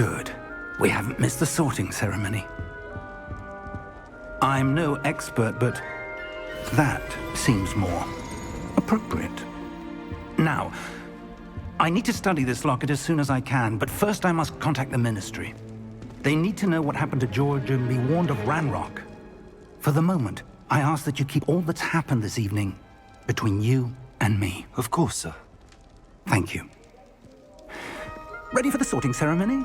Good. We haven't missed the sorting ceremony. I'm no expert, but that seems more appropriate. Now, I need to study this locket as soon as I can, but first I must contact the Ministry. They need to know what happened to George and be warned of Ranrock. For the moment, I ask that you keep all that's happened this evening between you and me. Of course, sir. Thank you. Ready for the sorting ceremony?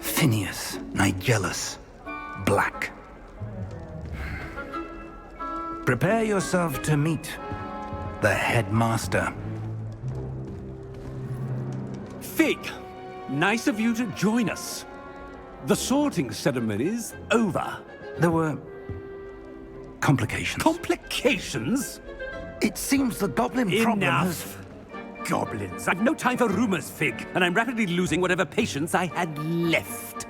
Phineas, Nigellus, Black. Prepare yourself to meet the headmaster. Fig, nice of you to join us. The sorting ceremony's over. There were complications. Complications? It seems the goblin problem has... Enough. Goblins. I've no time for rumors, Fig, and I'm rapidly losing whatever patience I had left.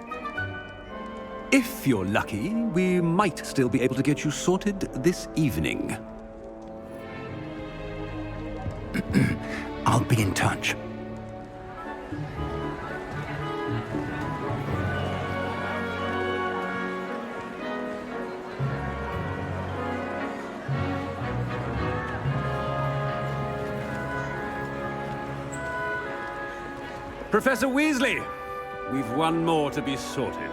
If you're lucky, we might still be able to get you sorted this evening. I'll be in touch. Professor Weasley, we've one more to be sorted.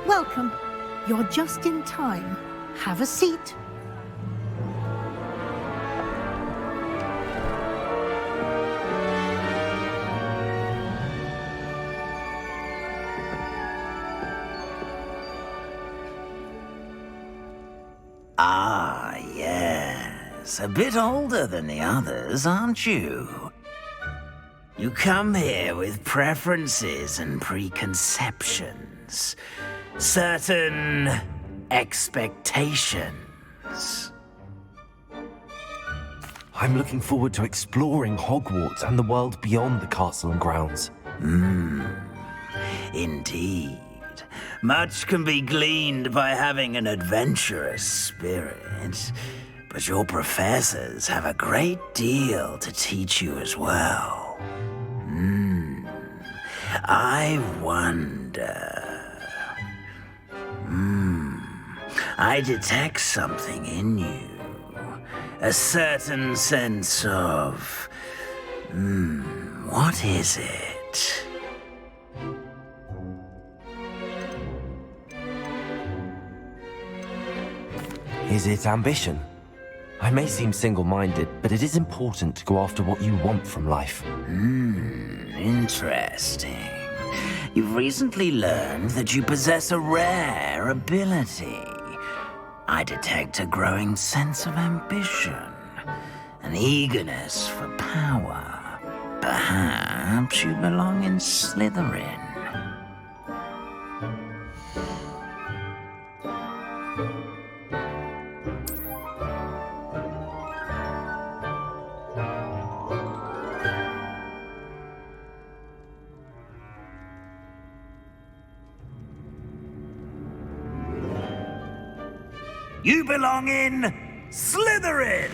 Welcome. You're just in time. Have a seat. Ah, yes. A bit older than the others, aren't you? You come here with preferences and preconceptions. Certain expectations. I'm looking forward to exploring Hogwarts and the world beyond the castle and grounds. Indeed. Much can be gleaned by having an adventurous spirit, but your professors have a great deal to teach you as well. I wonder... I detect something in you. A certain sense of... what is it? Is it ambition? I may seem single-minded, but it is important to go after what you want from life. Interesting. You've recently learned that you possess a rare ability. I detect a growing sense of ambition, an eagerness for power. Perhaps you belong in Slytherin. You belong in Slytherin!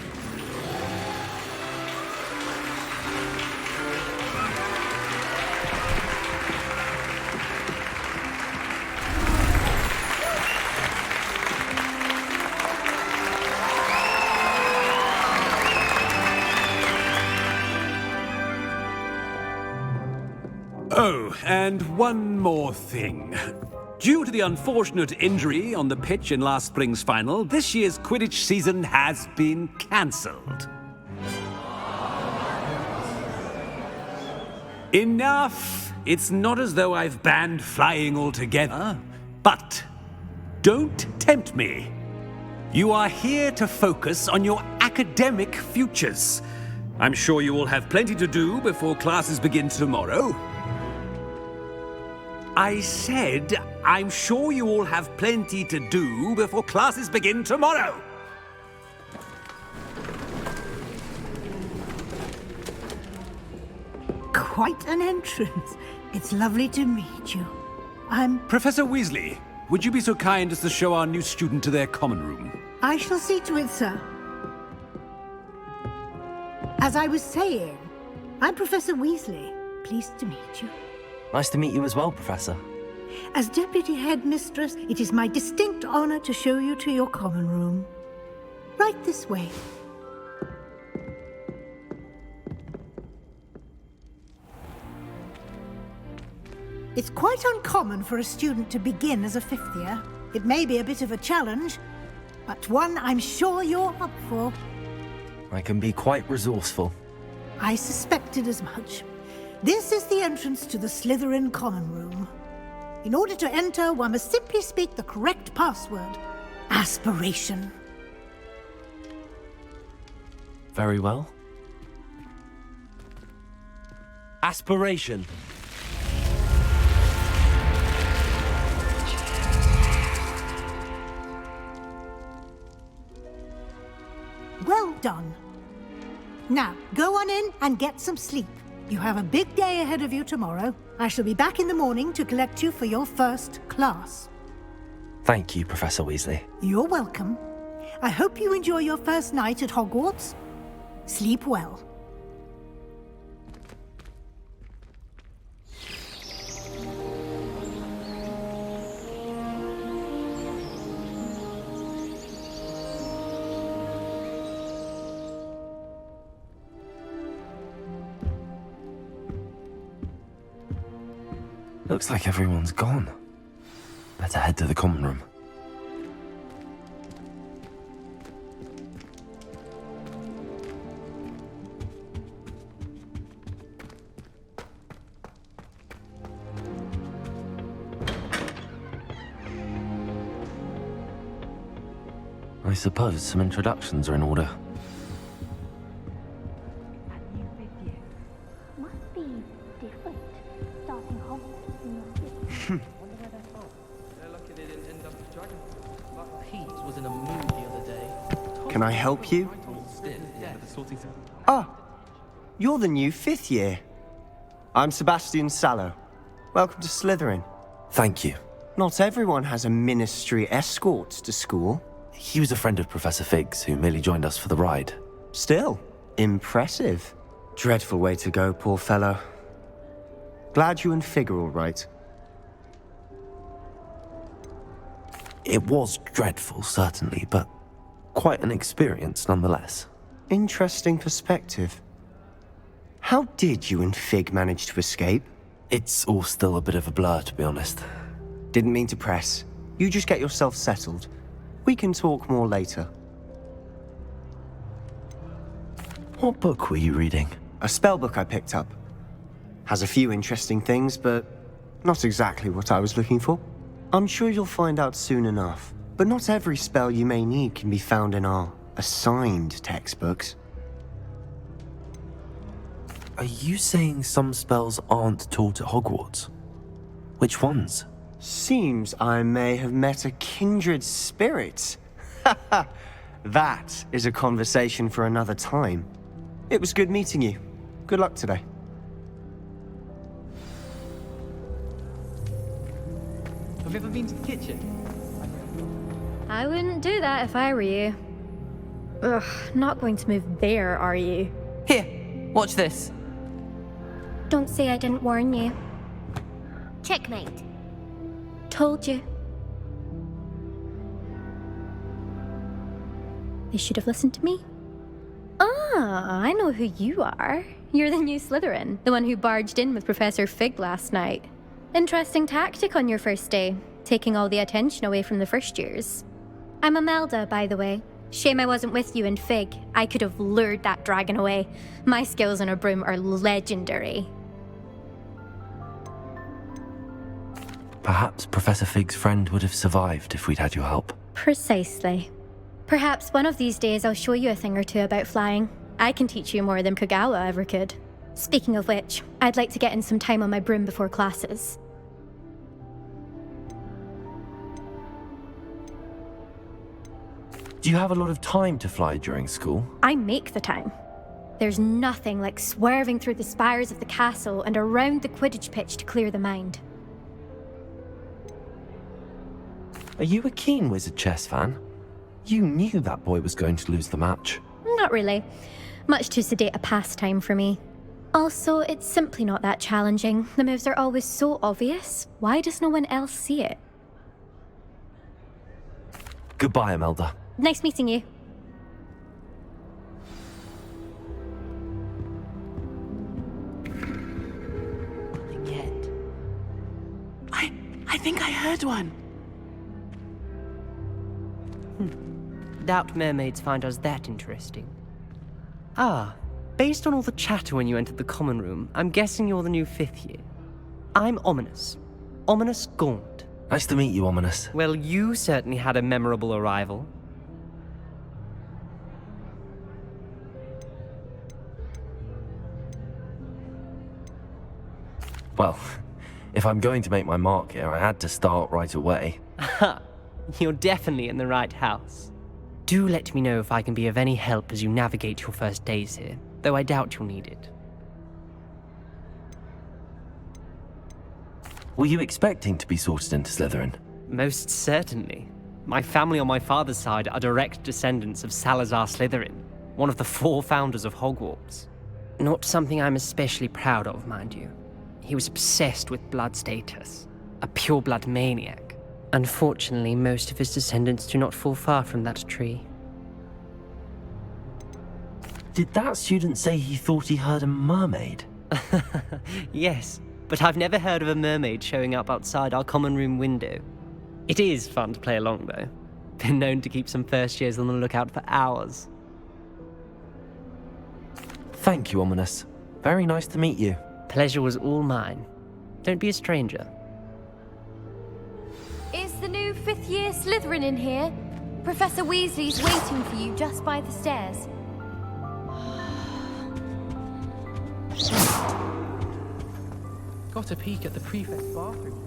Oh, and one more thing. Due to the unfortunate injury on the pitch in last spring's final, this year's Quidditch season has been cancelled. Enough! It's not as though I've banned flying altogether, but don't tempt me. You are here to focus on your academic futures. I'm sure you will have plenty to do before classes begin tomorrow. I said, I'm sure you all have plenty to do before classes begin tomorrow. quite an entrance. It's lovely to meet you. Professor Weasley, would you be so kind as to show our new student to their common room? I shall see to it, sir. As I was saying, I'm Professor Weasley. Pleased to meet you. Nice to meet you as well, Professor. As Deputy Headmistress, it is my distinct honor to show you to your common room. Right this way. It's quite uncommon for a student to begin as a fifth year. It may be a bit of a challenge, but one I'm sure you're up for. I can be quite resourceful. I suspected as much. This is the entrance to the Slytherin common room. In order to enter, one must simply speak the correct password. Aspiration. Very well. Aspiration. Well done. Now, go on in and get some sleep. You have a big day ahead of you tomorrow. I shall be back in the morning to collect you for your first class. Thank you, Professor Weasley. You're welcome. I hope you enjoy your first night at Hogwarts. Sleep well. Looks like everyone's gone. Better head to the common room. I suppose some introductions are in order. Must be different. Starting Hogwarts in your city. They're lucky they didn't end up with dragon. Pete was in a mood the other day. Can I help you? Ah, you're the new fifth year. I'm Sebastian Sallow. Welcome to Slytherin. Thank you. Not everyone has a ministry escort to school. He was a friend of Professor Fig's who merely joined us for the ride. Still, impressive. Dreadful way to go, poor fellow. Glad you and Fig are all right. It was dreadful, certainly, but quite an experience nonetheless. Interesting perspective. How did you and Fig manage to escape? It's all still a bit of a blur, to be honest. Didn't mean to press. You just get yourself settled. We can talk more later. What book were you reading? A spell book I picked up. Has a few interesting things, but not exactly what I was looking for. I'm sure you'll find out soon enough. But not every spell you may need can be found in our assigned textbooks. Are you saying some spells aren't taught at Hogwarts? Which ones? Seems I may have met a kindred spirit. That is a conversation for another time. It was good meeting you. Good luck today. Have you ever been to the kitchen? I wouldn't do that if I were you. Ugh, not going to move there, are you? Here, watch this. Don't say I didn't warn you. Checkmate. Told you. They should have listened to me. Ah, I know who you are. You're the new Slytherin, the one who barged in with Professor Fig last night. Interesting tactic on your first day, taking all the attention away from the first years. I'm Imelda, by the way. Shame I wasn't with you and Fig. I could have lured that dragon away. My skills on a broom are legendary. Perhaps Professor Fig's friend would have survived if we'd had your help. Precisely. Perhaps one of these days I'll show you a thing or two about flying. I can teach you more than Kogawa ever could. Speaking of which, I'd like to get in some time on my broom before classes. Do you have a lot of time to fly during school? I make the time. There's nothing like swerving through the spires of the castle and around the Quidditch pitch to clear the mind. Are you a keen Wizard chess fan? You knew that boy was going to lose the match. Not really. Much too sedate a pastime for me. Also, it's simply not that challenging. The moves are always so obvious. Why does no one else see it? Goodbye, Imelda. Nice meeting you. Yet. I think I heard one. Doubt mermaids find us that interesting. Ah, based on all the chatter when you entered the common room, I'm guessing you're the new 5th year. I'm Ominous. Ominous Gaunt. Nice to meet you, Ominous. Well, you certainly had a memorable arrival. Well, if I'm going to make my mark here, I had to start right away. Ha! You're definitely in the right house. Do let me know if I can be of any help as you navigate your first days here, though I doubt you'll need it. Were you expecting to be sorted into Slytherin? Most certainly. My family on my father's side are direct descendants of Salazar Slytherin, one of the 4 founders of Hogwarts. Not something I'm especially proud of, mind you. He was obsessed with blood status, a pure-blood maniac. Unfortunately, most of his descendants do not fall far from that tree. Did that student say he thought he heard a mermaid? Yes, but I've never heard of a mermaid showing up outside our common room window. It is fun to play along, though. Been known to keep some first years on the lookout for hours. Thank you, Ominous. Very nice to meet you. Pleasure was all mine. Don't be a stranger. Is the new 5th year Slytherin in here? Professor Weasley's waiting for you just by the stairs. Got a peek at the prefect's bathroom.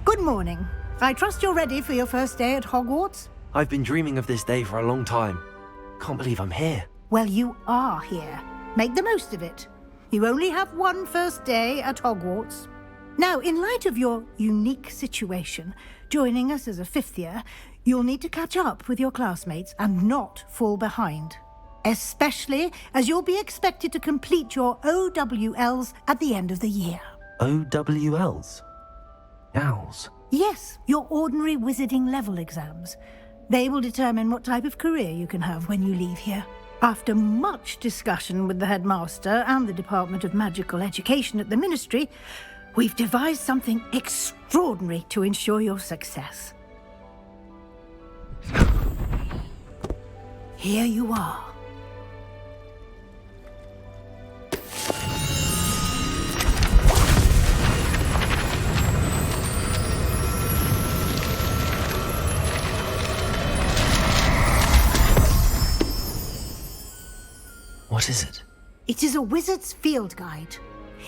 Good morning. I trust you're ready for your first day at Hogwarts? I've been dreaming of this day for a long time. Can't believe I'm here. Well, you are here. Make the most of it. You only have one first day at Hogwarts. Now, in light of your unique situation, joining us as a 5th year, you'll need to catch up with your classmates and not fall behind. Especially as you'll be expected to complete your OWLs at the end of the year. OWLs? Owls? Yes, your ordinary wizarding level exams. They will determine what type of career you can have when you leave here. After much discussion with the headmaster and the Department of Magical Education at the Ministry, we've devised something extraordinary to ensure your success. Here you are. What is it? It is a wizard's field guide.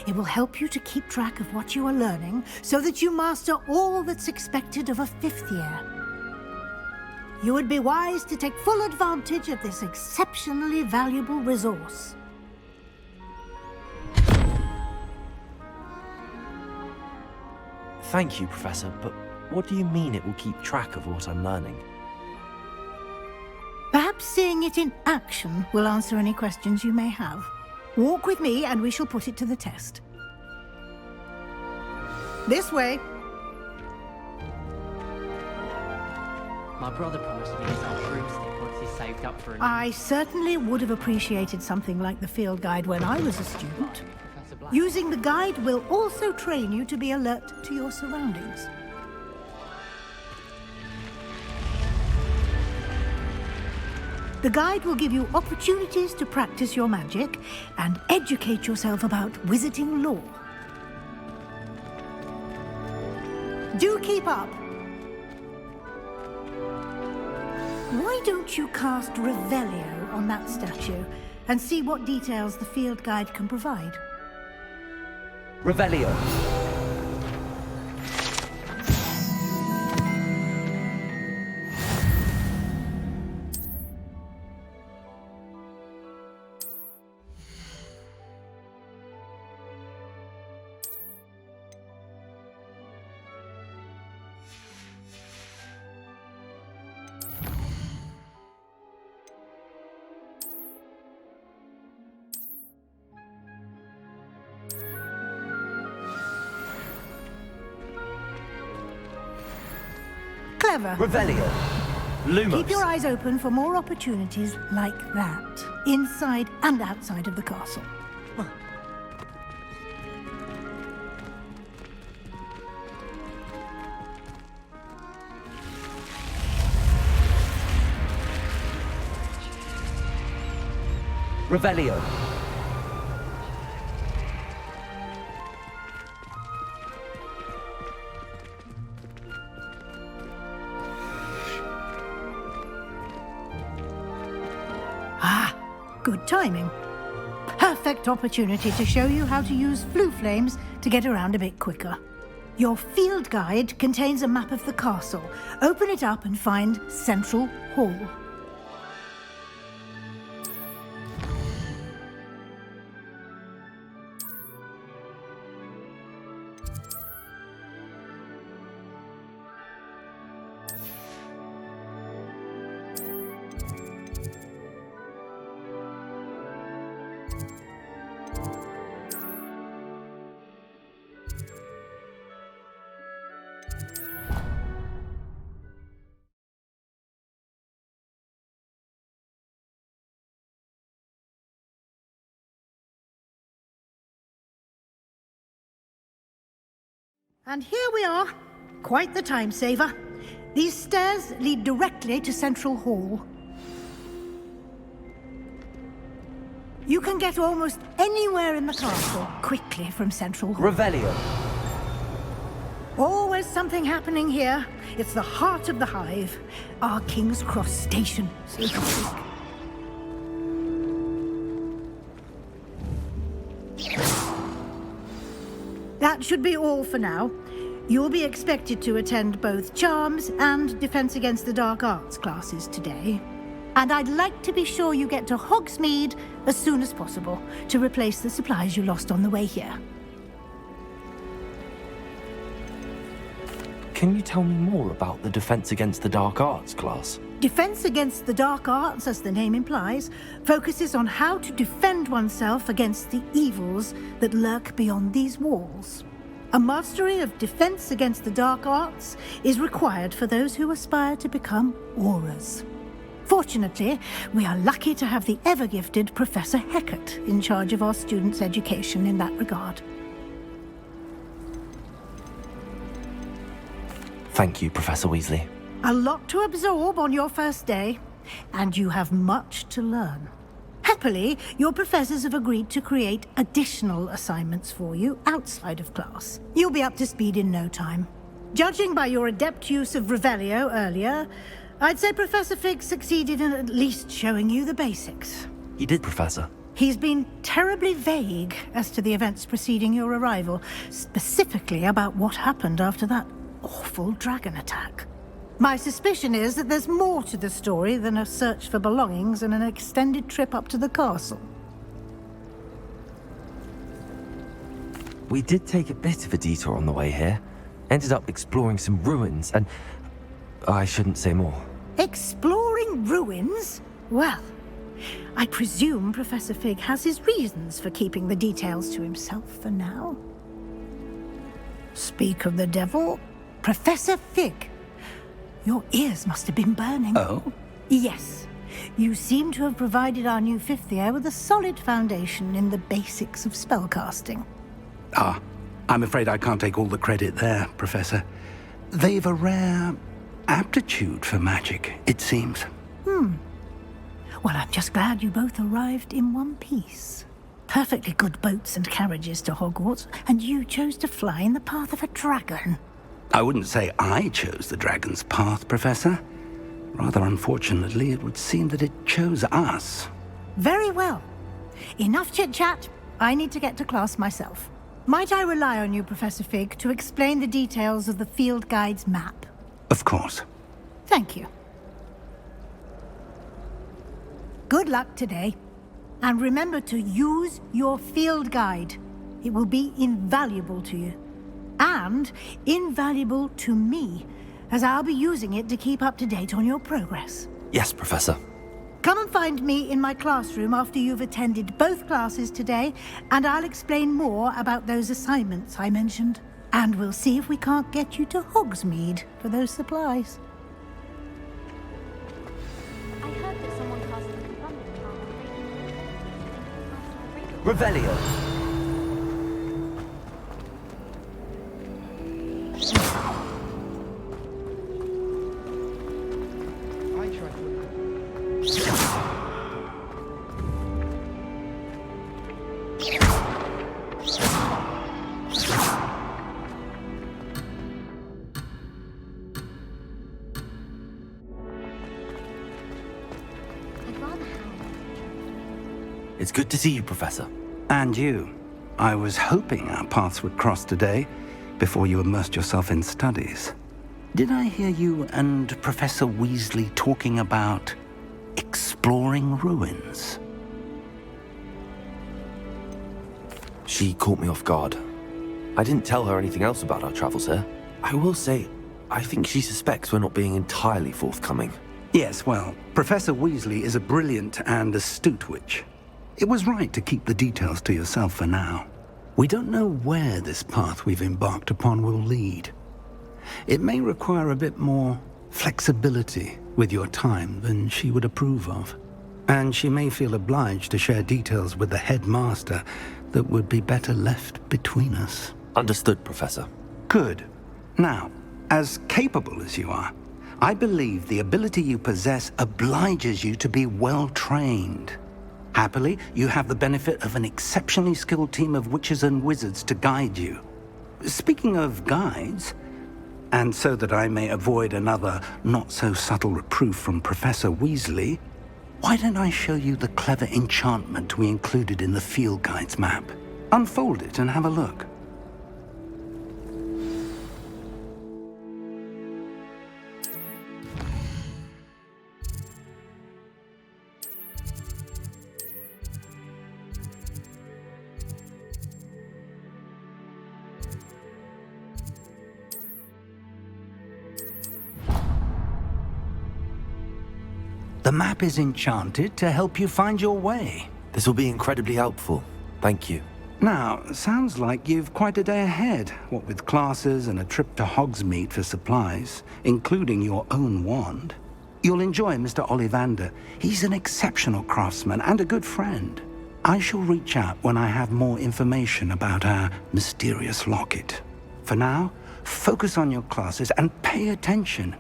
It will help you to keep track of what you are learning so that you master all that's expected of a 5th year. You would be wise to take full advantage of this exceptionally valuable resource. Thank you, Professor, but what do you mean it will keep track of what I'm learning? Perhaps seeing it in action will answer any questions you may have. Walk with me and we shall put it to the test. This way. My brother promised me a broomstick once he's saved up for I certainly would have appreciated something like the field guide when I was a student. Using the guide will also train you to be alert to your surroundings. The guide will give you opportunities to practice your magic and educate yourself about wizarding lore. Do keep up. Why don't you cast Revelio on that statue and see what details the field guide can provide? Revelio. Clever. Revelio. Lumos. Keep your eyes open for more opportunities like that, inside and outside of the castle. Revelio. Good timing. Perfect opportunity to show you how to use flue flames to get around a bit quicker. Your field guide contains a map of the castle. Open it up and find Central Hall. And here we are. Quite the time saver. These stairs lead directly to Central Hall. You can get almost anywhere in the castle quickly from Central Hall. Revelio. Always something happening here. It's the heart of the hive. Our King's Cross station, so to speak. That should be all for now. You'll be expected to attend both Charms and Defense Against the Dark Arts classes today. And I'd like to be sure you get to Hogsmeade as soon as possible to replace the supplies you lost on the way here. Can you tell me more about the Defense Against the Dark Arts class? Defense Against the Dark Arts, as the name implies, focuses on how to defend oneself against the evils that lurk beyond these walls. A mastery of Defense Against the Dark Arts is required for those who aspire to become Aurors. Fortunately, we are lucky to have the ever-gifted Professor Hecat in charge of our students' education in that regard. Thank you, Professor Weasley. A lot to absorb on your first day, and you have much to learn. Happily, your professors have agreed to create additional assignments for you outside of class. You'll be up to speed in no time. Judging by your adept use of Revelio earlier, I'd say Professor Fig succeeded in at least showing you the basics. He did, Professor. He's been terribly vague as to the events preceding your arrival, specifically about what happened after that awful dragon attack. My suspicion is that there's more to the story than a search for belongings and an extended trip up to the castle. We did take a bit of a detour on the way here. Ended up exploring some ruins and... I shouldn't say more. Exploring ruins? Well, I presume Professor Fig has his reasons for keeping the details to himself for now. Speak of the devil, Professor Fig. Your ears must have been burning. Oh? Yes. You seem to have provided our new fifth year with a solid foundation in the basics of spellcasting. Ah, I'm afraid I can't take all the credit there, Professor. They've a rare aptitude for magic, it seems. Well, I'm just glad you both arrived in one piece. Perfectly good boats and carriages to Hogwarts, and you chose to fly in the path of a dragon. I wouldn't say I chose the dragon's path, Professor. Rather unfortunately, it would seem that it chose us. Very well. Enough chit-chat. I need to get to class myself. Might I rely on you, Professor Fig, to explain the details of the field guide's map? Of course. Thank you. Good luck today. And remember to use your field guide. It will be invaluable to you. And invaluable to me, as I'll be using it to keep up to date on your progress. Yes, Professor. Come and find me in my classroom after you've attended both classes today, and I'll explain more about those assignments I mentioned. And we'll see if we can't get you to Hogsmeade for those supplies. I heard that someone cast an abundant Revelio. It's good to see you, Professor. And you. I was hoping our paths would cross today, before you immersed yourself in studies. Did I hear you and Professor Weasley talking about exploring ruins? She caught me off guard. I didn't tell her anything else about our travels here. I will say, I think she suspects we're not being entirely forthcoming. Yes, well, Professor Weasley is a brilliant and astute witch. It was right to keep the details to yourself for now. We don't know where this path we've embarked upon will lead. It may require a bit more flexibility with your time than she would approve of. And she may feel obliged to share details with the headmaster that would be better left between us. Understood, Professor. Good. Now, as capable as you are, I believe the ability you possess obliges you to be well trained. Happily, you have the benefit of an exceptionally skilled team of witches and wizards to guide you. Speaking of guides, and so that I may avoid another not-so-subtle reproof from Professor Weasley, why don't I show you the clever enchantment we included in the field guide's map? Unfold it and have a look. The map is enchanted to help you find your way. This will be incredibly helpful. Thank you. Now, sounds like you've quite a day ahead, what with classes and a trip to Hogsmeade for supplies, including your own wand. You'll enjoy Mr. Ollivander. He's an exceptional craftsman and a good friend. I shall reach out when I have more information about our mysterious locket. For now, focus on your classes and pay attention.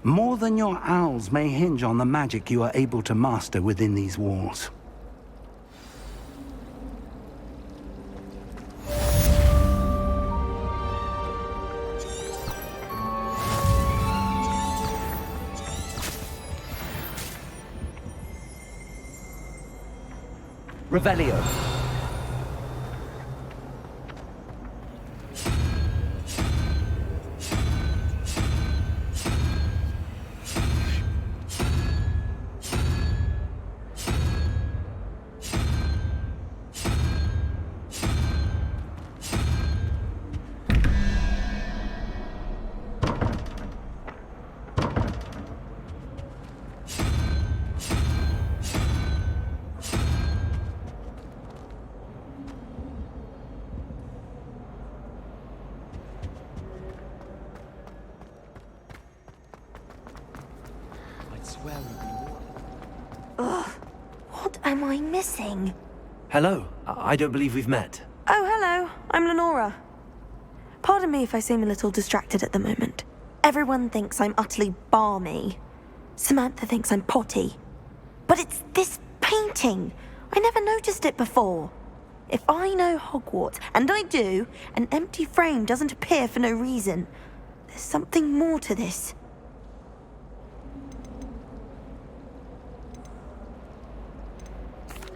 More than your owls may hinge on the magic you are able to master within these walls. Revelio. Ugh, what am I missing? Hello. I don't believe we've met. Oh, hello. I'm Lenora. Pardon me if I seem a little distracted at the moment. Everyone thinks I'm utterly balmy. Samantha thinks I'm potty. But it's this painting. I never noticed it before. If I know Hogwarts, and I do, an empty frame doesn't appear for no reason. There's something more to this.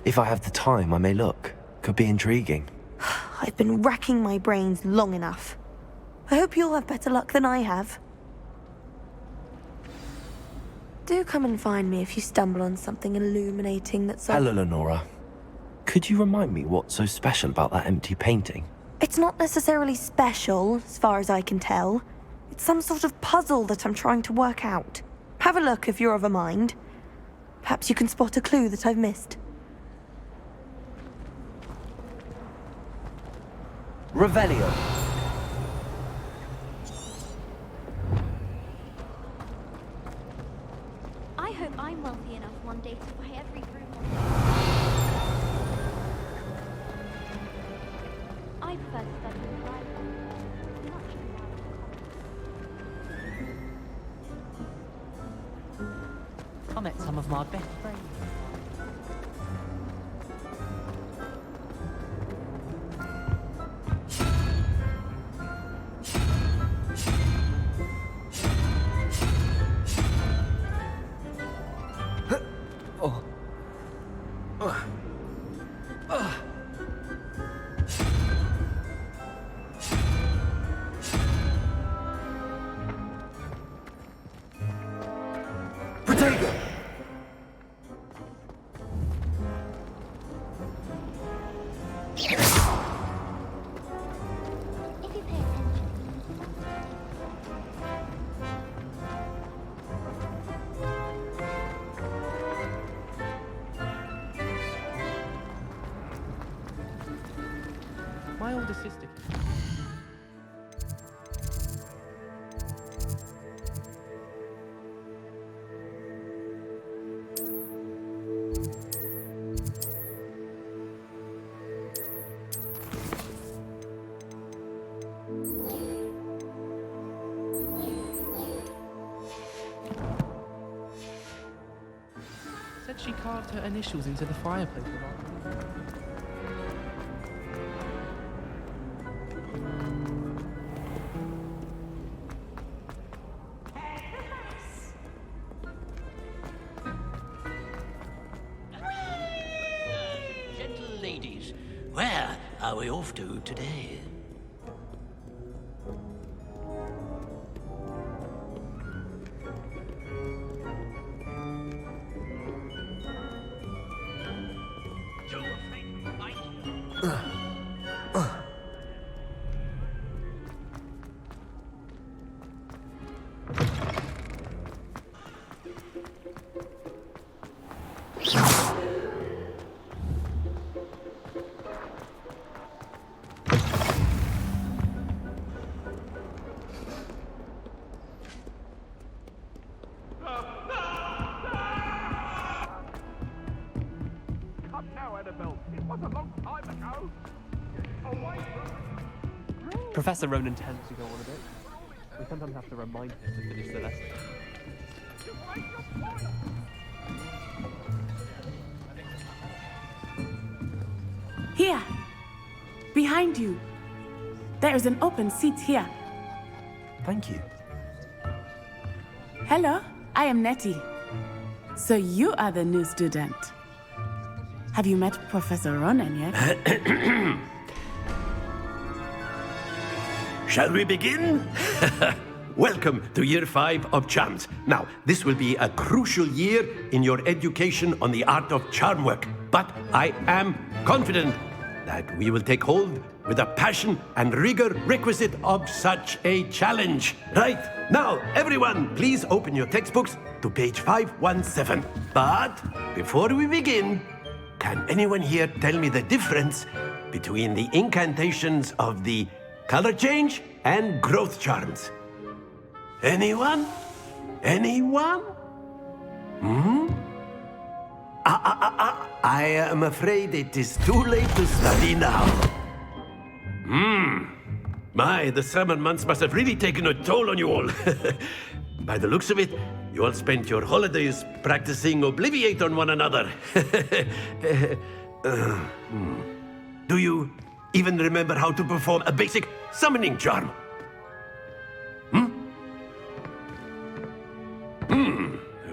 If I have the time, I may look. Could be intriguing. I've been racking my brains long enough. I hope you'll have better luck than I have. Do come and find me if you stumble on something illuminating that's... Hello, Lenora. Could you remind me what's so special about that empty painting? It's not necessarily special, as far as I can tell. It's some sort of puzzle that I'm trying to work out. Have a look if you're of a mind. Perhaps you can spot a clue that I've missed. Revelio. I hope I'm wealthy enough one day to buy every room I prefer to study in the library. Much more. I met some of my best friends. My older sister. Said she carved her initials into the fireplace. Gentle ladies, where are we off to today? Professor Ronan tends to go on a bit. We sometimes have to remind him to finish the lesson. Here! Behind you! There is an open seat here. Thank you. Hello, I am Nettie. So you are the new student. Have you met Professor Ronan yet? Shall we begin? Welcome to Year 5 of Charms. Now, this will be a crucial year in your education on the art of charm work. But I am confident that we will take hold with the passion and rigor requisite of such a challenge. Right, now, everyone, please open your textbooks to page 517. But before we begin, can anyone here tell me the difference between the incantations of the color change and growth charms? Anyone? Anyone? I am afraid it is too late to study now. My, the summer months must have really taken a toll on you all. By the looks of it, you all spent your holidays practicing Obliviate on one another. Do you even remember how to perform a basic summoning charm?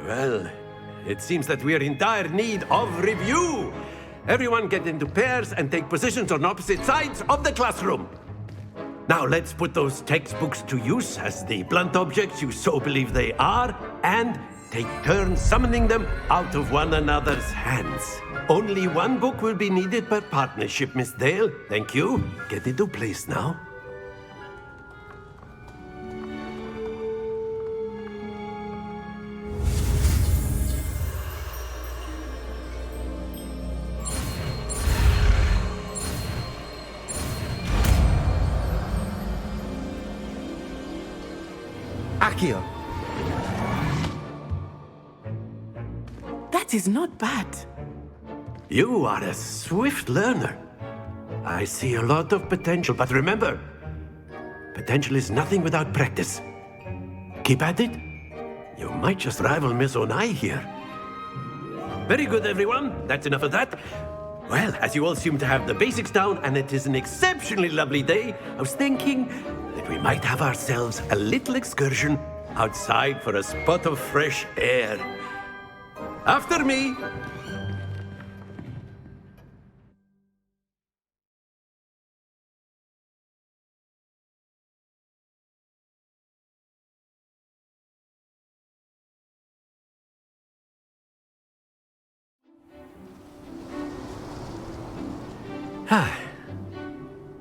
Well, it seems that we are in dire need of review. everyone get into pairs and take positions on opposite sides of the classroom. Now let's put those textbooks to use as the blunt objects you so believe they are, and take turns summoning them out of one another's hands. Only one book will be needed per partnership, Miss Dale. Thank you. Get into place now. Accio. That is not bad. You are a swift learner. I see a lot of potential, but remember, potential is nothing without practice. Keep at it. You might just rival Miss Onai here. Very good, everyone. That's enough of that. Well, as you all seem to have the basics down, and it is an exceptionally lovely day, I was thinking that we might have ourselves a little excursion outside for a spot of fresh air. After me.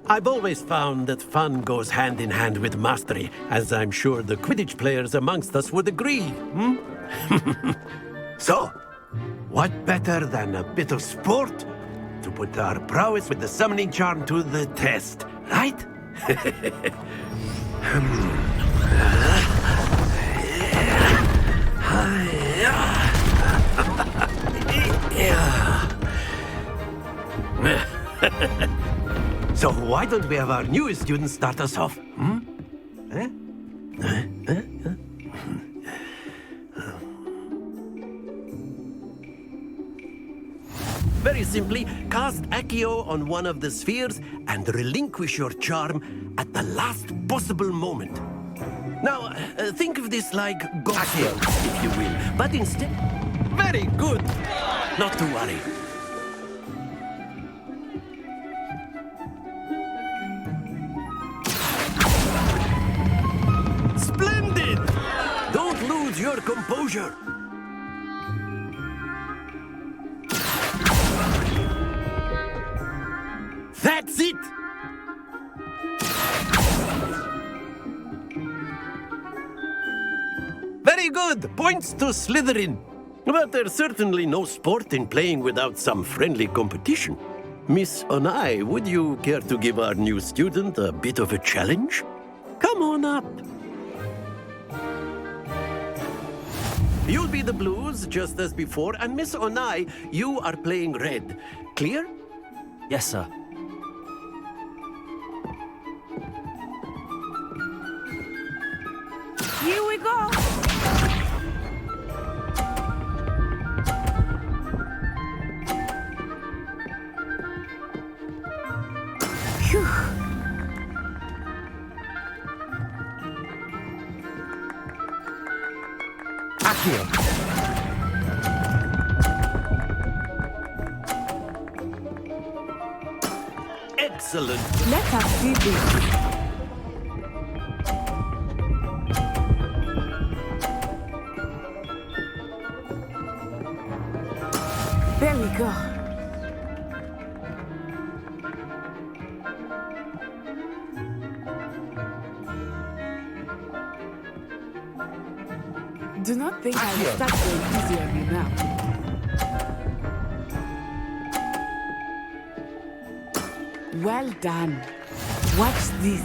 I've always found that fun goes hand in hand with mastery, as I'm sure the Quidditch players amongst us would agree. So, what better than a bit of sport to put our prowess with the summoning charm to the test, right? So why don't we have our newest student start us off? Very simply, cast Accio on one of the spheres and relinquish your charm at the last possible moment. Now, think of this like Accio, if you will, but instead... Very good! Not to worry. Splendid! Don't lose your composure. That's it! Very good! Points to Slytherin. But there's certainly no sport in playing without some friendly competition. Miss Onai, would you care to give our new student a bit of a challenge? Come on up. You'll be the blues, just as before, and Miss Onai, you are playing red. Clear? Yes, sir. Here we go. Phew. Accio. Excellent. Let us see this. There we go. Do not think I will start going easy on you now. Well done. Watch this.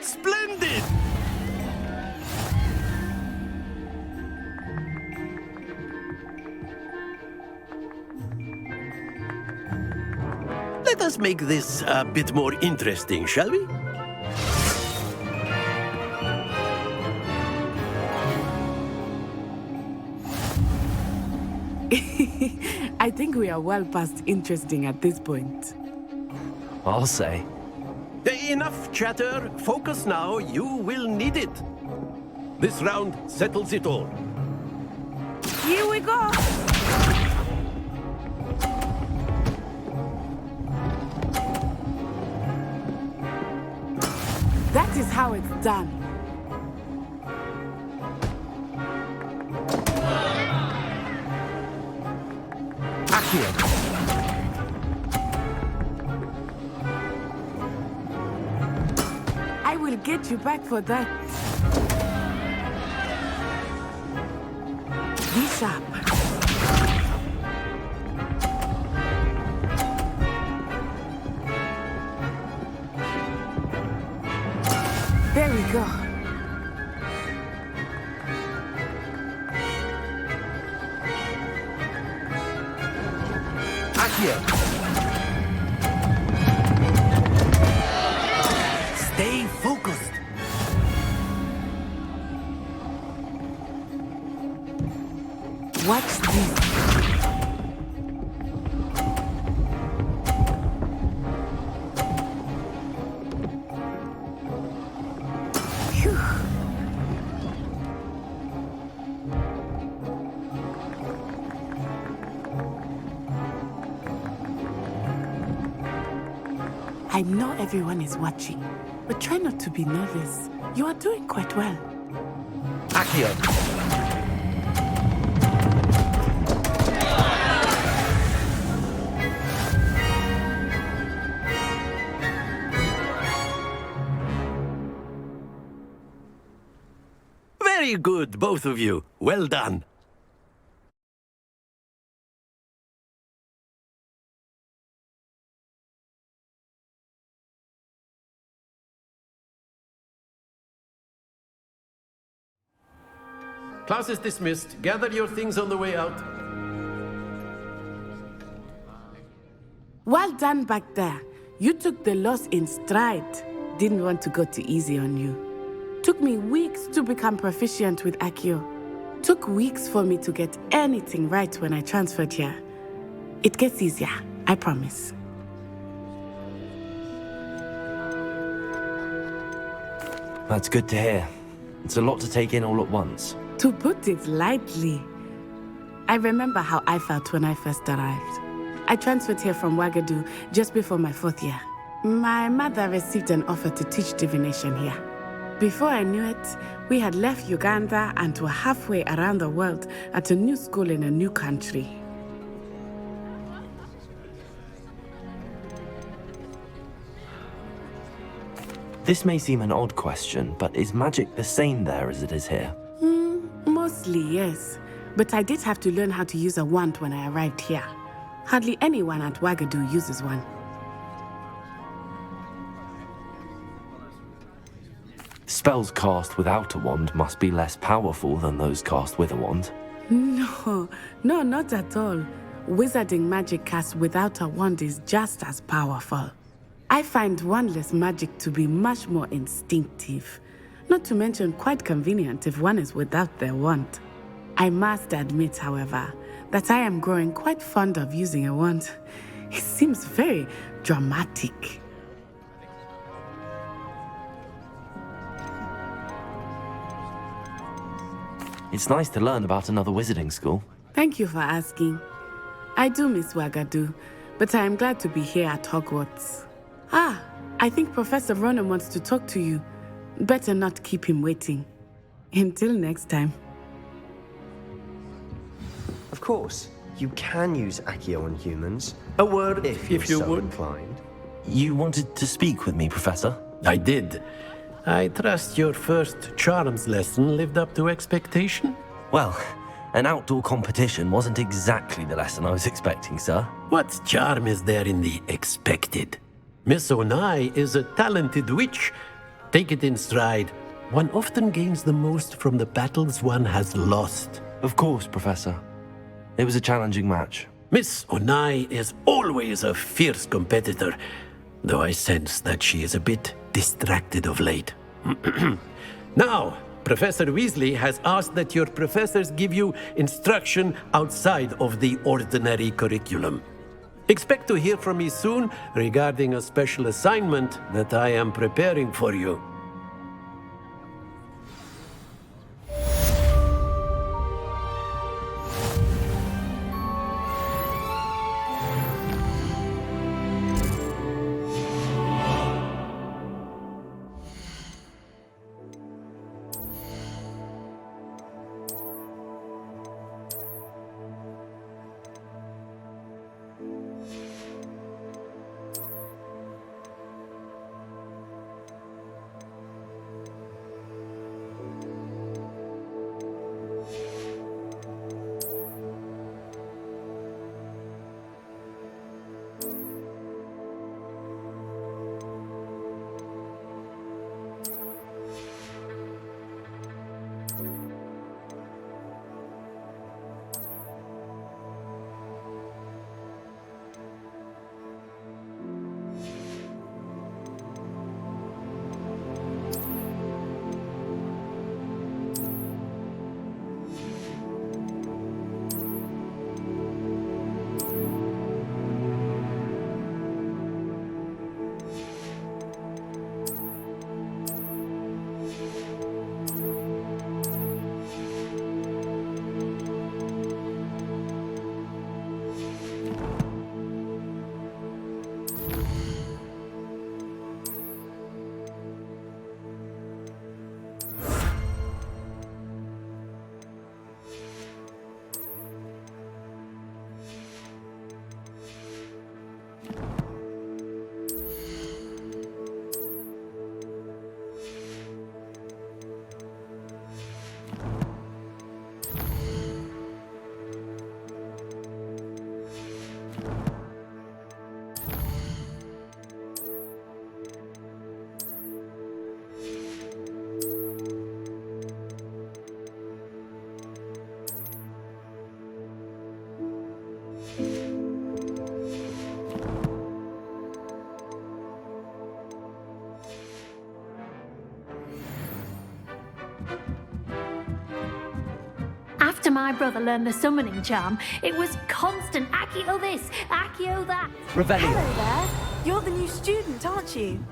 Splendid! Let us make this a bit more interesting, shall we? I think we are well past interesting at this point. I'll say. Enough chatter. Focus now. You will need it. This round settles it all. Here we go! That is how it's done. I will get you back for that. Be sharp. There we go. Stay focused. Watch this. Phew. I know everyone is watching, but try not to be nervous. You are doing quite well. Accio. Very good, both of you. Well done. Class is dismissed. Gather your things on the way out. Well done back there. You took the loss in stride. Didn't want to go too easy on you. Took me weeks to become proficient with Accio. Took weeks for me to get anything right when I transferred here. It gets easier, I promise. That's good to hear. It's a lot to take in all at once. To put it lightly, I remember how I felt when I first arrived. I transferred here from Wagadu just before my 4th year. My mother received an offer to teach divination here. Before I knew it, we had left Uganda and were halfway around the world at a new school in a new country. This may seem an odd question, but is magic the same there as it is here? Mostly, yes. But I did have to learn how to use a wand when I arrived here. Hardly anyone at Wagadu uses one. Spells cast without a wand must be less powerful than those cast with a wand. No, not at all. Wizarding magic cast without a wand is just as powerful. I find wandless magic to be much more instinctive. Not to mention quite convenient if one is without their wand. I must admit, however, that I am growing quite fond of using a wand. It seems very dramatic. It's nice to learn about another wizarding school. Thank you for asking. I do miss Wagadu, but I am glad to be here at Hogwarts. I think Professor Ronan wants to talk to you. Better not keep him waiting. Until next time. Of course, you can use Accio on humans. A word if you so would. Inclined. You wanted to speak with me, Professor? I did. I trust your first charms lesson lived up to expectation? Well, an outdoor competition wasn't exactly the lesson I was expecting, sir. What charm is there in the expected? Miss Onai is a talented witch. Take it in stride. One often gains the most from the battles one has lost. Of course, Professor. It was a challenging match. Miss Onai is always a fierce competitor, though I sense that she is a bit distracted of late. Now, Professor Weasley has asked that your professors give you instruction outside of the ordinary curriculum. Expect to hear from me soon regarding a special assignment that I am preparing for you. After my brother learned the summoning charm, it was constant Accio this, Accio that. Revelio. Hello there. You're the new student, aren't you?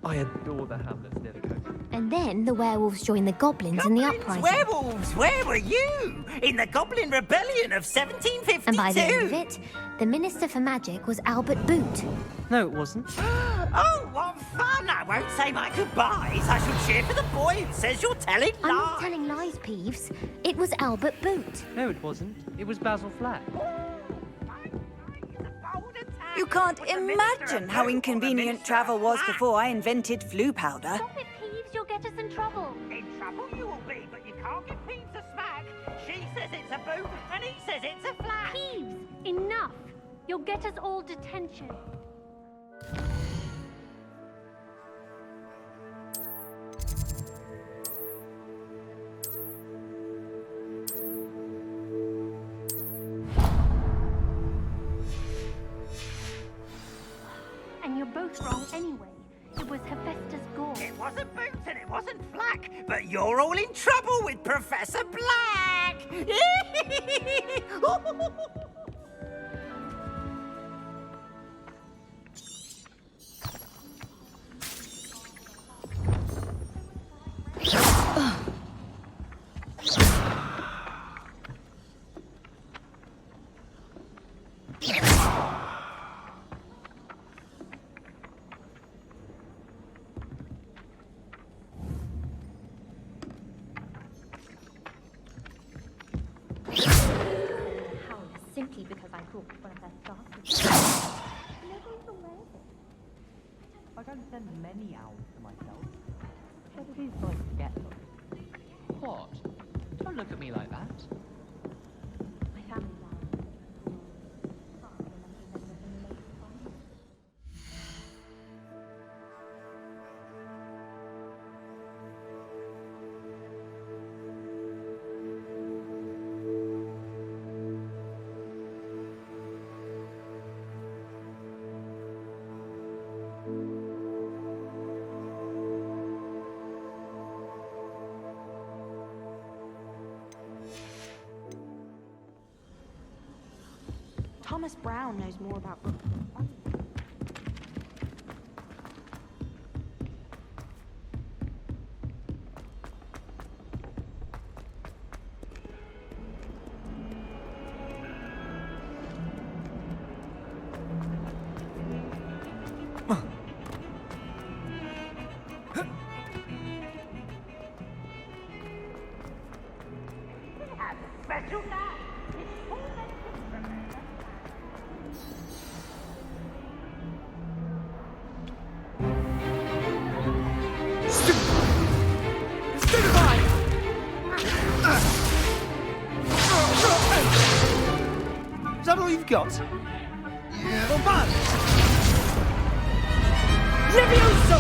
I adore the Hamlet's near the coast. And then the werewolves joined the goblins in the uprising. Werewolves, where were you? In the Goblin Rebellion of 1752? And by the end of it, the Minister for Magic was Albert Boot. No, it wasn't. Oh, what fun! I won't say my goodbyes. I shall cheer for the boy who says you're telling lies. I'm not telling lies, Peeves. It was Albert Boot. No, it wasn't. It was Basil Flack. You can't imagine how inconvenient travel was before I invented flu powder. Stop it, Peeves, you'll get us in trouble. In trouble you will be, but you can't give Peeves a smack. She says it's a boot, and he says it's a flat. Peeves, enough. You'll get us all detention. And you're both wrong anyway. It was Hephaestus Gore. It wasn't Boots and it wasn't Flack, but you're all in trouble with Professor Black. Simply because I brought one of their classes. I don't send many owls to myself, but it is nice to get them. What? Don't look at me like that. My family's owl. Thomas Brown knows more about... Is that all you've got? Yeah. Well, bad. Levioso!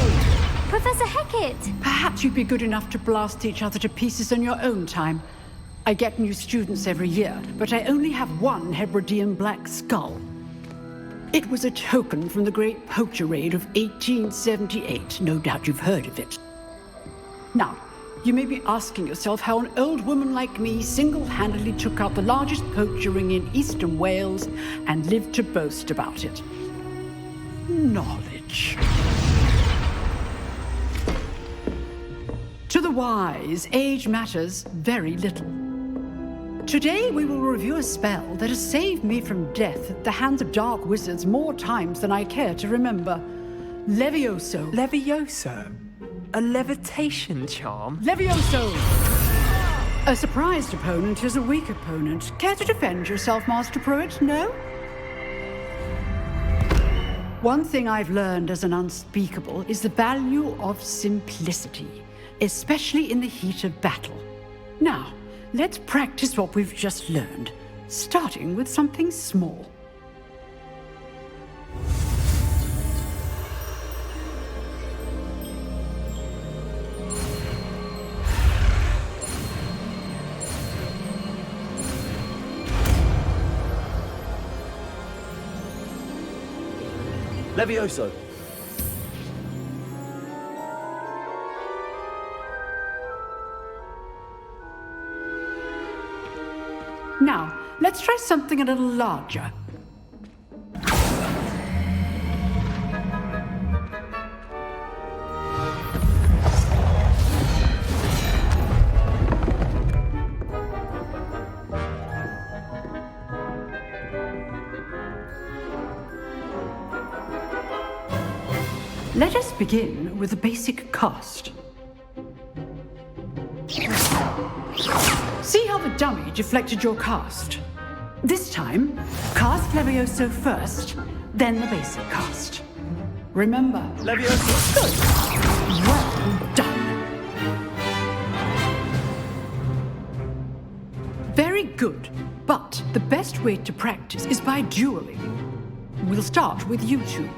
Professor Hecat! Perhaps you'd be good enough to blast each other to pieces in your own time. I get new students every year, but I only have one Hebridean black skull. It was a token from the Great Poacher Raid of 1878. No doubt you've heard of it. Now, you may be asking yourself how an old woman like me single-handedly took out the largest poacher ring in eastern Wales and lived to boast about it. Knowledge. To the wise, age matters very little. Today we will review a spell that has saved me from death at the hands of dark wizards more times than I care to remember. Levioso. Levioso? A levitation charm? Levioso! A surprised opponent is a weak opponent. Care to defend yourself, Master Pruitt? No? One thing I've learned as an unspeakable is the value of simplicity, especially in the heat of battle. Now, let's practice what we've just learned, starting with something small. Levioso. Now, let's try something a little larger. Let us begin with a basic cast. See how the dummy deflected your cast? This time, cast Levioso first, then the basic cast. Remember, Levioso. Good. Well done. Very good, but the best way to practice is by dueling. We'll start with you two.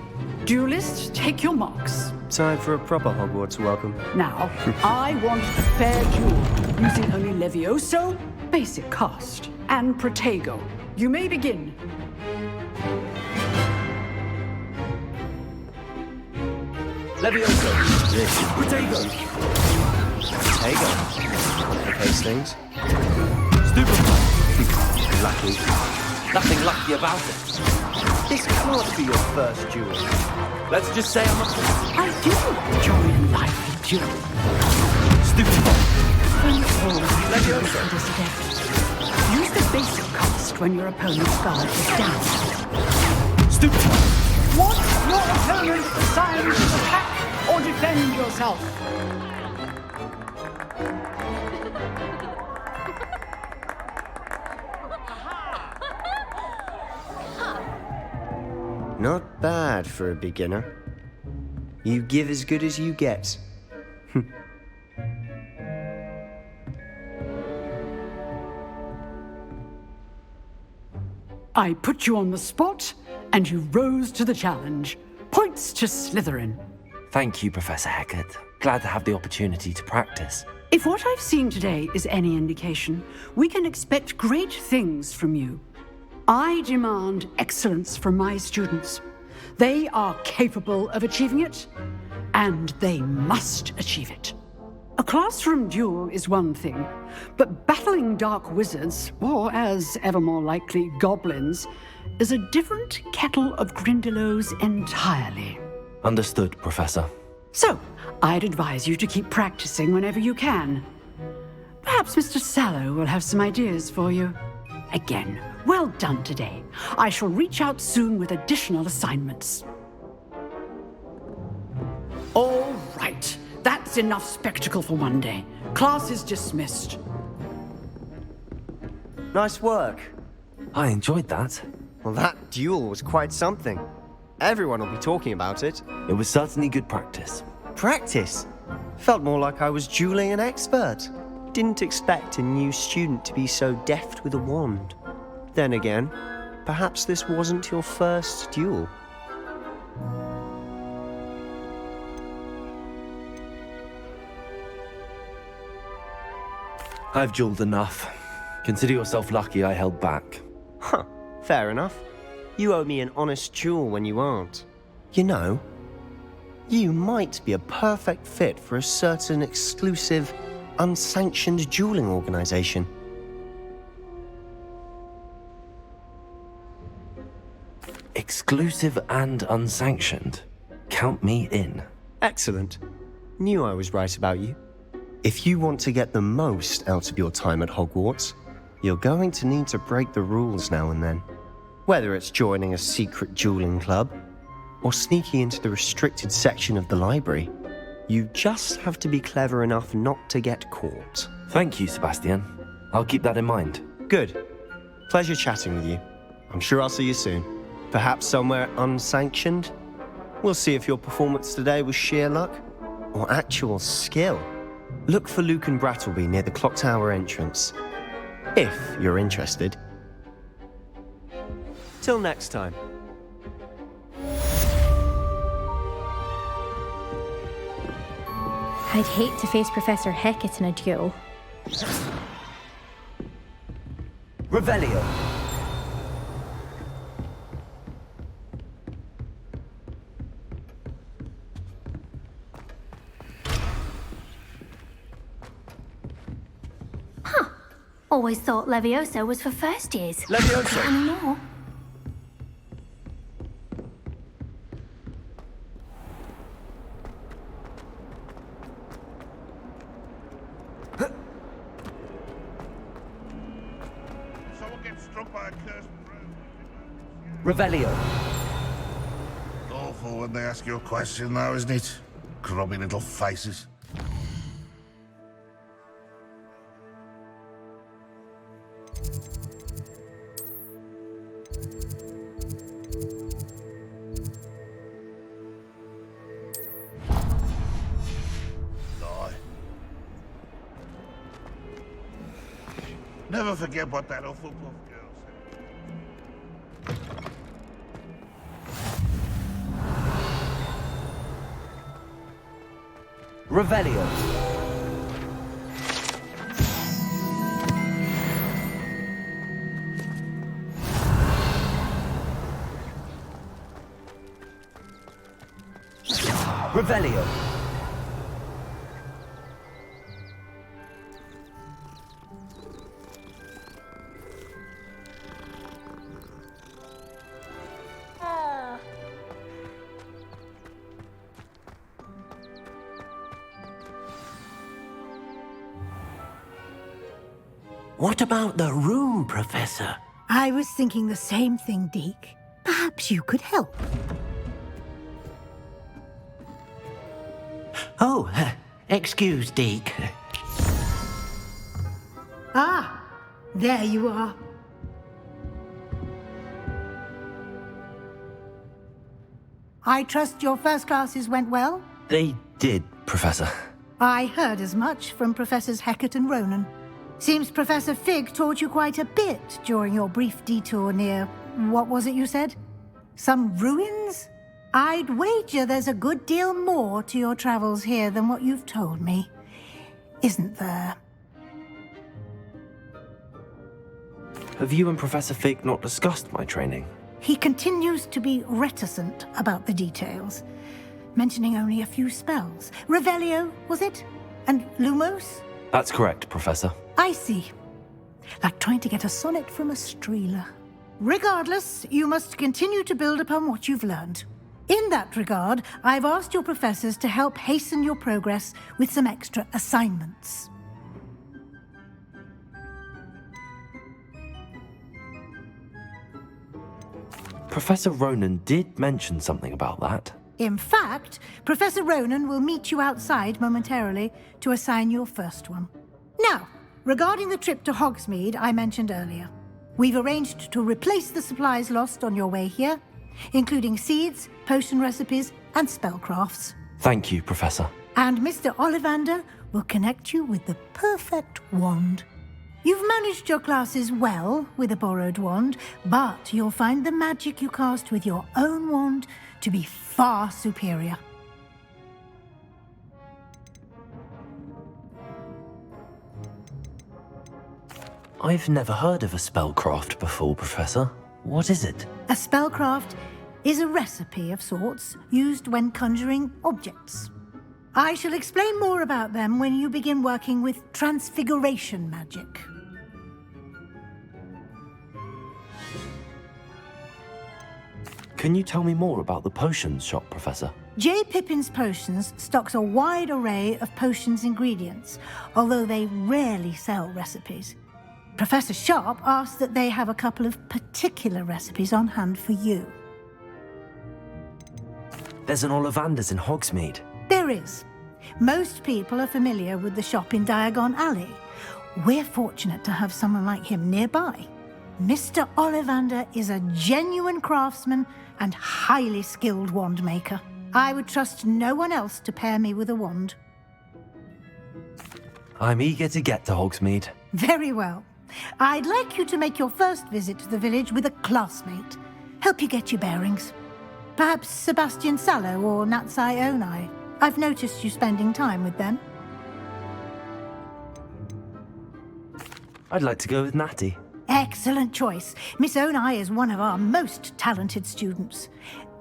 Duelists, take your marks. Time for a proper Hogwarts welcome. Now, I want a fair duel, using only Levioso, basic cast, and Protego. You may begin. Levioso. Protego. Complicate things. Stupefy. Lucky. Nothing lucky about it. This can't be your first duel. Let's just say I'm I do enjoy a lively duel. Stupefy. Levioso. Use the basic cast when your opponent's guard is down. Stupefy. Want your opponent's signs to attack or defend yourself? Not bad for a beginner. You give as good as you get. I put you on the spot, and you rose to the challenge. Points to Slytherin. Thank you, Professor Hecat. Glad to have the opportunity to practice. If what I've seen today is any indication, we can expect great things from you. I demand excellence from my students. They are capable of achieving it, and they must achieve it. A classroom duel is one thing, but battling dark wizards, or as ever more likely, goblins, is a different kettle of Grindylows entirely. Understood, Professor. So, I'd advise you to keep practicing whenever you can. Perhaps Mr. Sallow will have some ideas for you. Again, well done today. I shall reach out soon with additional assignments. All right. That's enough spectacle for one day. Class is dismissed. Nice work. I enjoyed that. Well, that duel was quite something. Everyone will be talking about it. It was certainly good practice. Practice? Felt more like I was dueling an expert. Didn't expect a new student to be so deft with a wand. Then again, perhaps this wasn't your first duel. I've dueled enough. Consider yourself lucky I held back. Huh, fair enough. You owe me an honest duel when you aren't. You know, you might be a perfect fit for a certain exclusive, unsanctioned dueling organization. Exclusive and unsanctioned. Count me in. Excellent. Knew I was right about you. If you want to get the most out of your time at Hogwarts, you're going to need to break the rules now and then. Whether it's joining a secret dueling club, or sneaking into the restricted section of the library, you just have to be clever enough not to get caught. Thank you, Sebastian. I'll keep that in mind. Good. Pleasure chatting with you. I'm sure I'll see you soon. Perhaps somewhere unsanctioned? We'll see if your performance today was sheer luck, or actual skill. Look for Luke and Brattleby near the clock tower entrance, if you're interested. Till next time. I'd hate to face Professor Hecat in a duel. Revelio. Always thought Levioso was for first years. Levioso! Not anymore. Someone gets struck by a cursed Revelio. Awful when they ask you a question now, isn't it? Grubby little faces. Never forget what that awful girl said. Revelio. Revelio. What about the room, Professor? I was thinking the same thing, Deke. Perhaps you could help. Oh, excuse, Deke. Ah, there you are. I trust your first classes went well? They did, Professor. I heard as much from Professors Hecat and Ronan. Seems Professor Fig taught you quite a bit during your brief detour near... what was it you said? Some ruins? I'd wager there's a good deal more to your travels here than what you've told me. Isn't there? Have you and Professor Fig not discussed my training? He continues to be reticent about the details, mentioning only a few spells. Revelio, was it? And Lumos? That's correct, Professor. I see. Like trying to get a sonnet from a streeler. Regardless, you must continue to build upon what you've learned. In that regard, I've asked your professors to help hasten your progress with some extra assignments. Professor Ronan did mention something about that. In fact, Professor Ronan will meet you outside momentarily to assign your first one. Now, regarding the trip to Hogsmeade I mentioned earlier, we've arranged to replace the supplies lost on your way here, including seeds, potion recipes, and spellcrafts. Thank you, Professor. And Mr. Ollivander will connect you with the perfect wand. You've managed your classes well with a borrowed wand, but you'll find the magic you cast with your own wand to be far superior. I've never heard of a spellcraft before, Professor. What is it? A spellcraft is a recipe of sorts used when conjuring objects. I shall explain more about them when you begin working with transfiguration magic. Can you tell me more about the potions shop, Professor? J. Pippin's Potions stocks a wide array of potions ingredients, although they rarely sell recipes. Professor Sharp asked that they have a couple of particular recipes on hand for you. There's an Ollivander's in Hogsmeade. There is. Most people are familiar with the shop in Diagon Alley. We're fortunate to have someone like him nearby. Mr. Ollivander is a genuine craftsman and highly skilled wand maker. I would trust no one else to pair me with a wand. I'm eager to get to Hogsmeade. Very well. I'd like you to make your first visit to the village with a classmate. Help you get your bearings. Perhaps Sebastian Sallow or Natsai Onai. I've noticed you spending time with them. I'd like to go with Natty. Excellent choice. Miss Onai is one of our most talented students.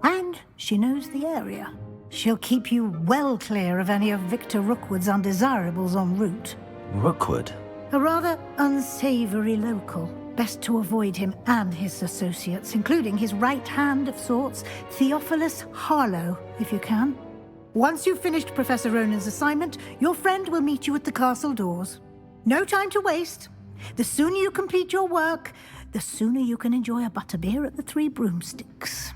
And she knows the area. She'll keep you well clear of any of Victor Rookwood's undesirables en route. Rookwood? A rather unsavory local. Best to avoid him and his associates, including his right hand of sorts, Theophilus Harlow, if you can. Once you've finished Professor Ronan's assignment, your friend will meet you at the castle doors. No time to waste. The sooner you complete your work, the sooner you can enjoy a butterbeer at the Three Broomsticks.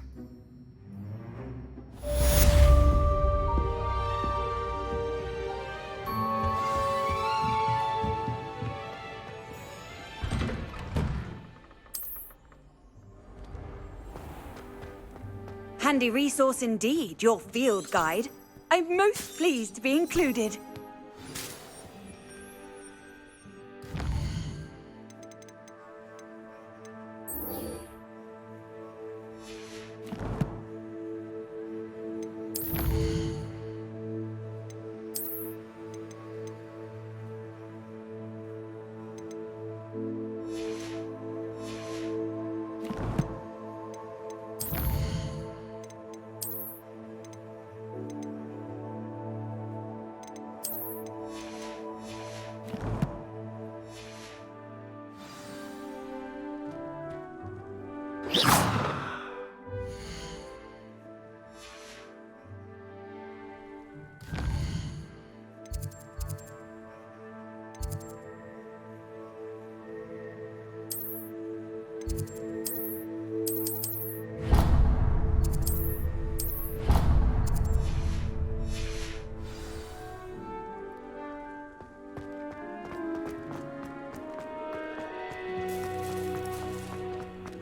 Handy resource indeed, your field guide. I'm most pleased to be included.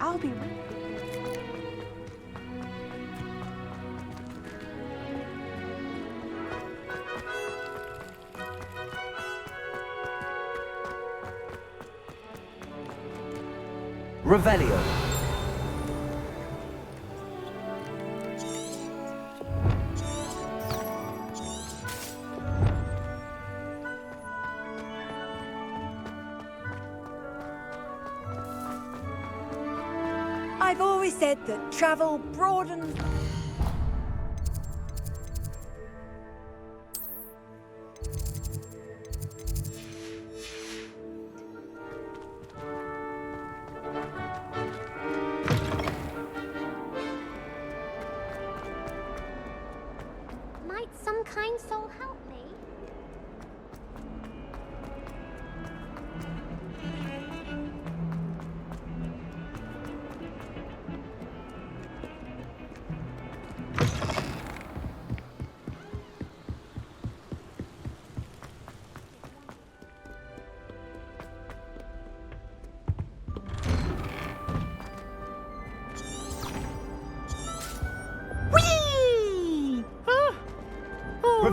I'll be right. Revelio. I've always said that travel broadens...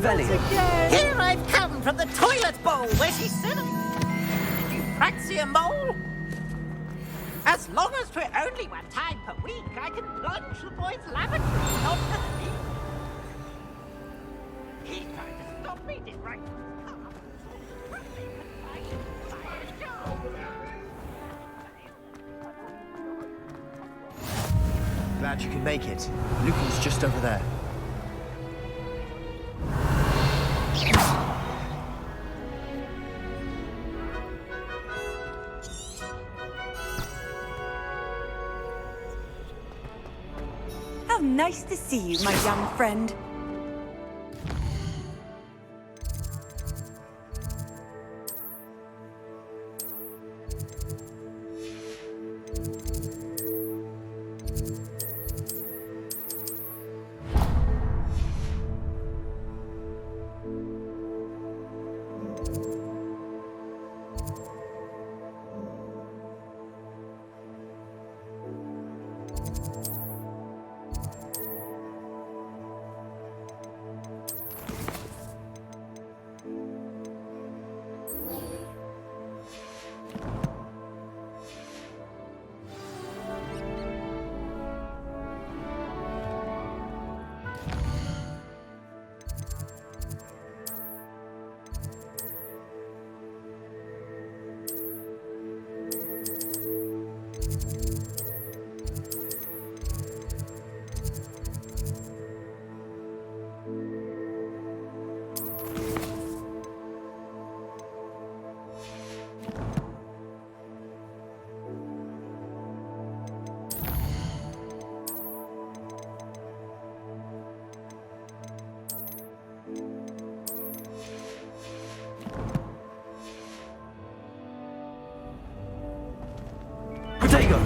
Revelio. Here I've come from the toilet bowl where she said Did you fancy a mole? As long as 'twere only one time per week, I can plunge the boy's lavatory, not the me. He tried to stop me, did right? Glad you can make it. Lucan's just over there. How nice to see you, my young friend. Potato!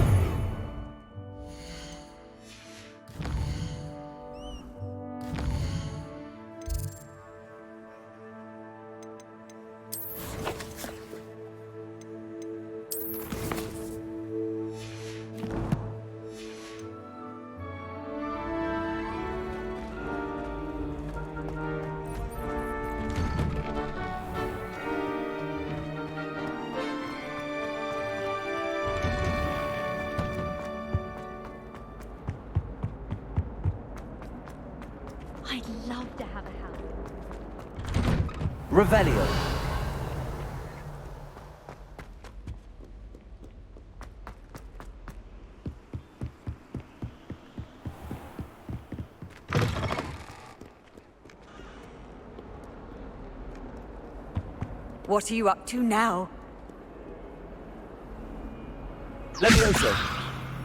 I'd love to have a house. Revelio. What are you up to now? Levioso.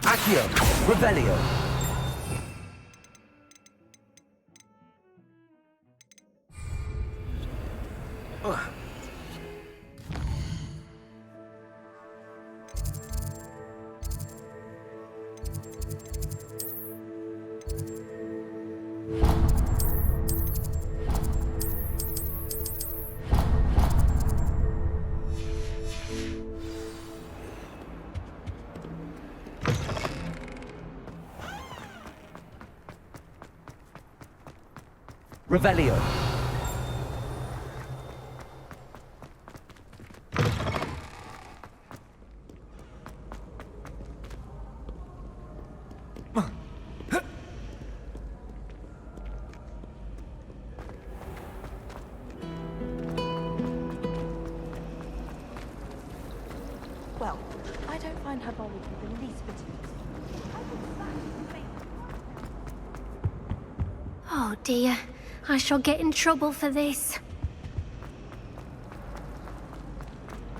Accio. Revelio. Revelio. Well, I don't find herbology the least bit Oh dear, I shall get in trouble for this.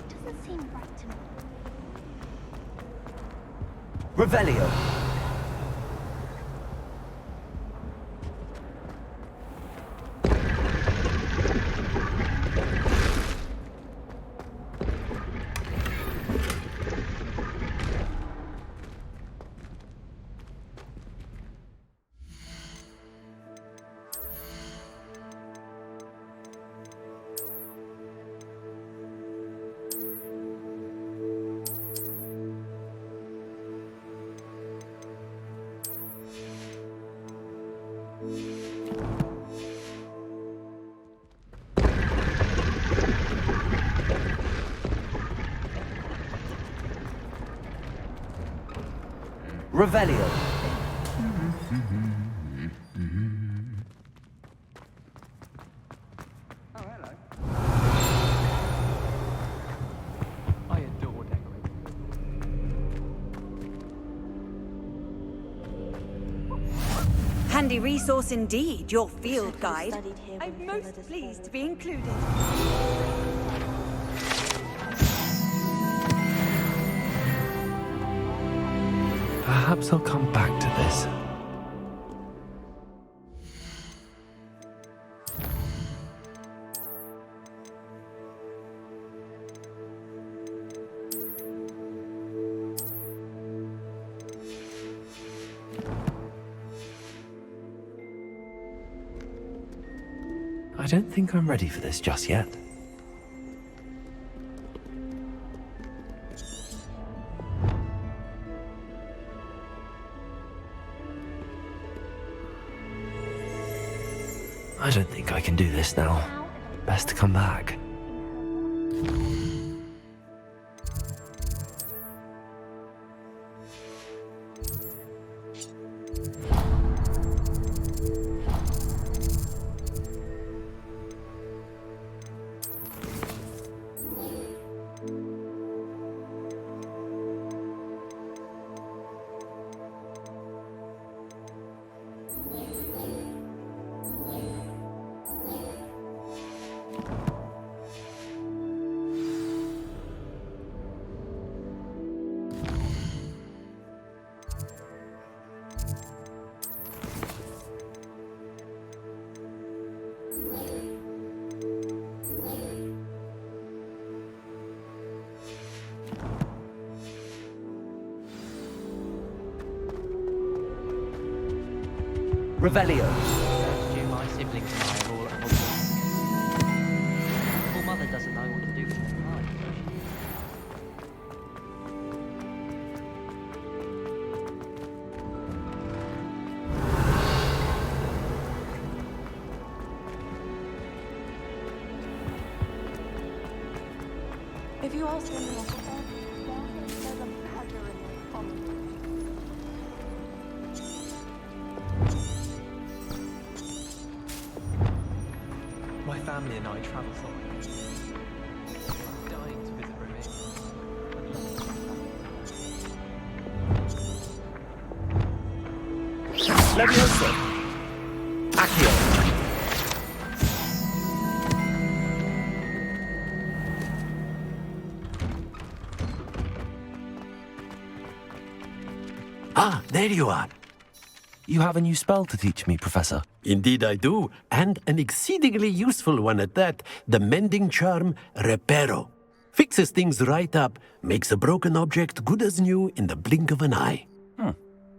Doesn't seem right to me. Revelio. Revelio. I adore decorating. Handy resource indeed, your field guide. I'm most pleased to be included. Perhaps I'll come back to this. I don't think I'm ready for this just yet. I don't think I can do this now. Best to come back. Revelio. My siblings and I are all at Hogwarts. Poor mother doesn't know what to do with her life, does she? If you ask anyone for help, there's a badger in the pond. My family and I travel south. I'm dying to visit Romania. Leviosa. Accio. Ah, there you are. You have a new spell to teach me, Professor. Indeed I do, and an exceedingly useful one at that, the mending charm Reparo. Fixes things right up, makes a broken object good as new in the blink of an eye.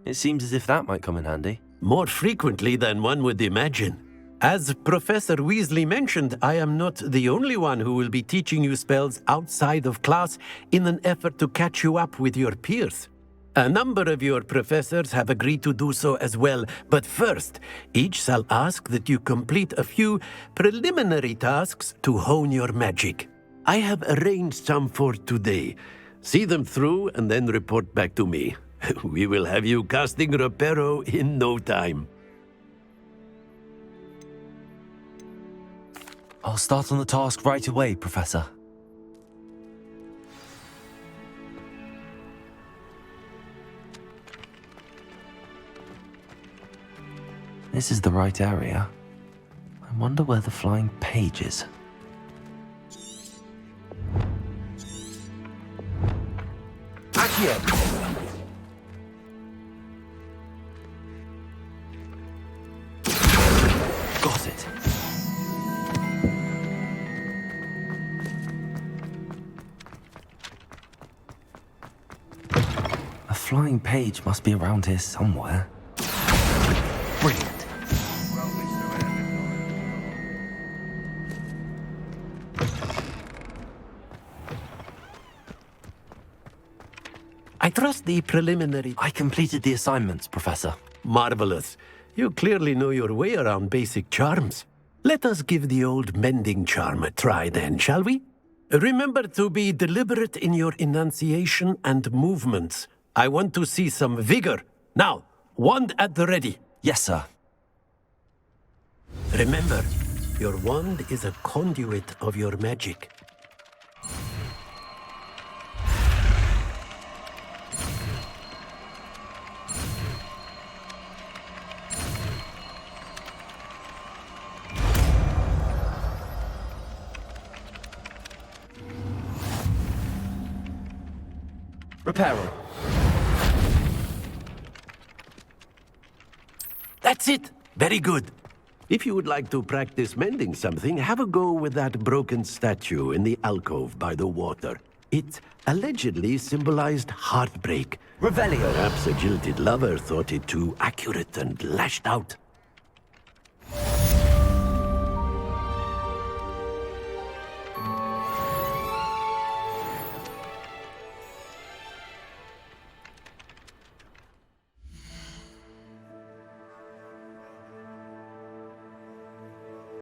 It seems as if that might come in handy. More frequently than one would imagine. As Professor Weasley mentioned, I am not the only one who will be teaching you spells outside of class in an effort to catch you up with your peers. A number of your professors have agreed to do so as well, but first, each shall ask that you complete a few preliminary tasks to hone your magic. I have arranged some for today. See them through and then report back to me. We will have you casting Reparo in no time. I'll start on the task right away, Professor. This is the right area. I wonder where the flying page is. Accio! Got it. A flying page must be around here somewhere. Brilliant. I trust the preliminary... I completed the assignments, Professor. Marvelous. You clearly know your way around basic charms. Let us give the old mending charm a try then, shall we? Remember to be deliberate in your enunciation and movements. I want to see some vigor. Now, wand at the ready. Yes, sir. Remember, your wand is a conduit of your magic. Repairer. That's it! Very good. If you would like to practice mending something, have a go with that broken statue in the alcove by the water. It allegedly symbolized heartbreak. Revelio. Perhaps a jilted lover thought it too accurate and lashed out.